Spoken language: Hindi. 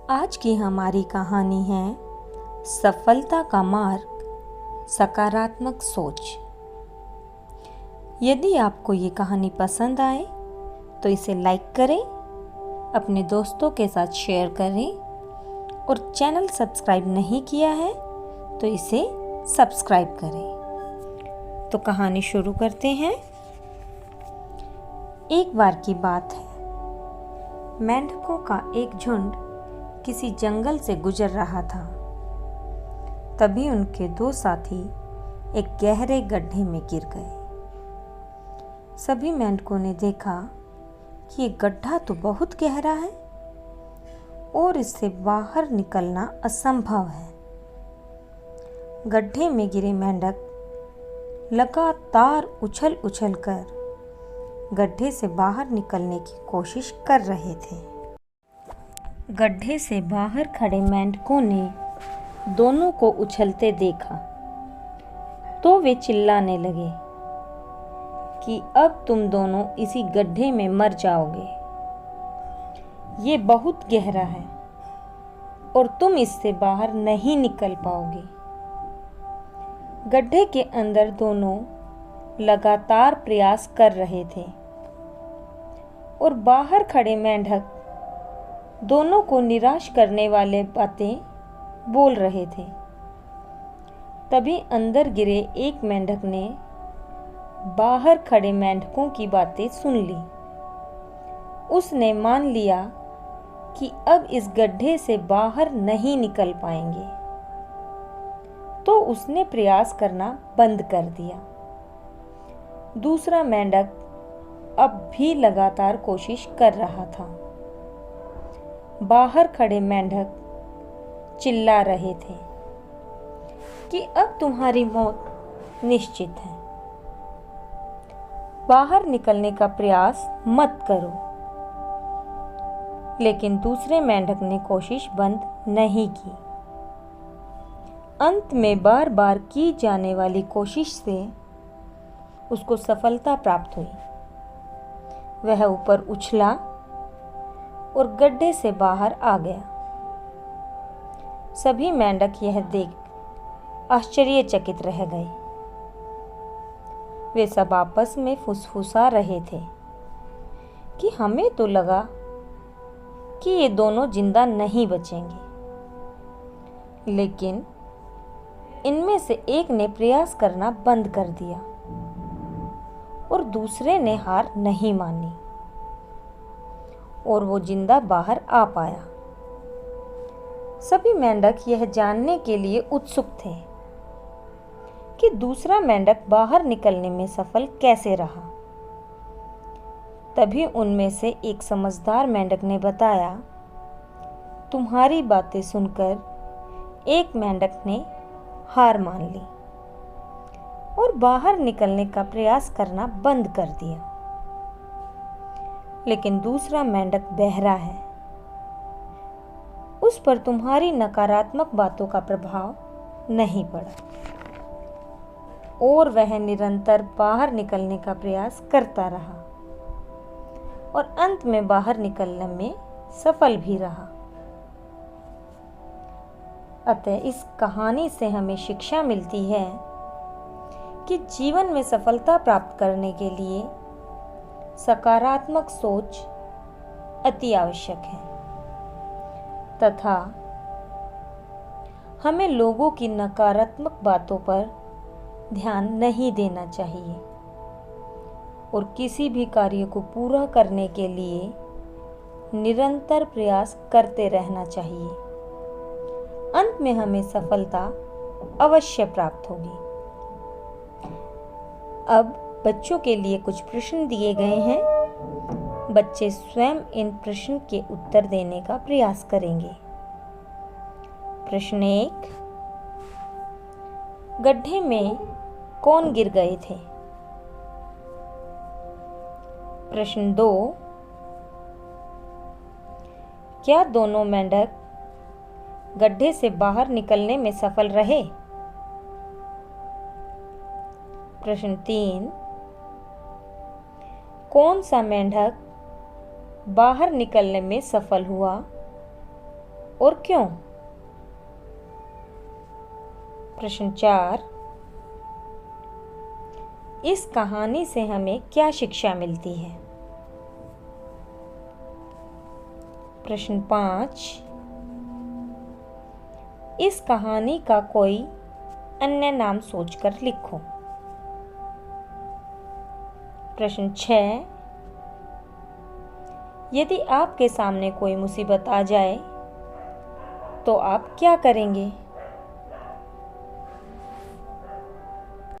आज की हमारी कहानी है सफलता का मार्ग, सकारात्मक सोच। यदि आपको ये कहानी पसंद आए तो इसे लाइक करें, अपने दोस्तों के साथ शेयर करें और चैनल सब्सक्राइब नहीं किया है तो इसे सब्सक्राइब करें। तो कहानी शुरू करते हैं। एक बार की बात है, मेंढकों का एक झुंड किसी जंगल से गुजर रहा था। तभी उनके दो साथी एक गहरे गड्ढे में गिर गए। सभी मेंढकों ने देखा कि ये गड्ढा तो बहुत गहरा है और इससे बाहर निकलना असंभव है। गड्ढे में गिरे मेंढक लगातार उछल उछल कर गड्ढे से बाहर निकलने की कोशिश कर रहे थे। गड्ढे से बाहर खड़े मेंढकों ने दोनों को उछलते देखा तो वे चिल्लाने लगे कि अब तुम दोनों इसी गड्ढे में मर जाओगे। ये बहुत गहरा है और तुम इससे बाहर नहीं निकल पाओगे। गड्ढे के अंदर दोनों लगातार प्रयास कर रहे थे और बाहर खड़े मेंढक दोनों को निराश करने वाले बातें बोल रहे थे। तभी अंदर गिरे एक मेंढक ने बाहर खड़े मेंढकों की बातें सुन ली। उसने मान लिया कि अब इस गड्ढे से बाहर नहीं निकल पाएंगे, तो उसने प्रयास करना बंद कर दिया। दूसरा मेंढक अब भी लगातार कोशिश कर रहा था। बाहर खड़े मेंढक चिल्ला रहे थे कि अब तुम्हारी मौत निश्चित है, बाहर निकलने का प्रयास मत करो। लेकिन दूसरे मेंढक ने कोशिश बंद नहीं की। अंत में बार बार की जाने वाली कोशिश से उसको सफलता प्राप्त हुई। वह ऊपर उछला और गड्ढे से बाहर आ गया। सभी मेंढक यह देख आश्चर्यचकित रह गए। वे सब आपस में फुसफुसा रहे थे कि हमें तो लगा कि ये दोनों जिंदा नहीं बचेंगे, लेकिन इनमें से एक ने प्रयास करना बंद कर दिया और दूसरे ने हार नहीं मानी और वो जिंदा बाहर आ पाया। सभी मेंढक यह जानने के लिए उत्सुक थे कि दूसरा मेंढक बाहर निकलने में सफल कैसे रहा। तभी उनमें से एक समझदार मेंढक ने बताया, तुम्हारी बातें सुनकर एक मेंढक ने हार मान ली और बाहर निकलने का प्रयास करना बंद कर दिया, लेकिन दूसरा मेंढक बहरा है। उस पर तुम्हारी नकारात्मक बातों का प्रभाव नहीं पड़ा और वह निरंतर बाहर निकलने का प्रयास करता रहा और अंत में बाहर निकलने में सफल भी रहा। अतः इस कहानी से हमें शिक्षा मिलती है कि जीवन में सफलता प्राप्त करने के लिए सकारात्मक सोच अति आवश्यक है तथा हमें लोगों की नकारात्मक बातों पर ध्यान नहीं देना चाहिए और किसी भी कार्य को पूरा करने के लिए निरंतर प्रयास करते रहना चाहिए। अंत में हमें सफलता अवश्य प्राप्त होगी। अब बच्चों के लिए कुछ प्रश्न दिए गए हैं। बच्चे स्वयं इन प्रश्न के उत्तर देने का प्रयास करेंगे। प्रश्न 1, गड्ढे में कौन गिर गए थे? प्रश्न 2, क्या दोनों मेंढक गड्ढे से बाहर निकलने में सफल रहे? प्रश्न 3, कौन सा मेंढक बाहर निकलने में सफल हुआ और क्यों? प्रश्न 4, इस कहानी से हमें क्या शिक्षा मिलती है? प्रश्न 5, इस कहानी का कोई अन्य नाम सोचकर लिखो। प्रश्न 6, यदि आपके सामने कोई मुसीबत आ जाए तो आप क्या करेंगे?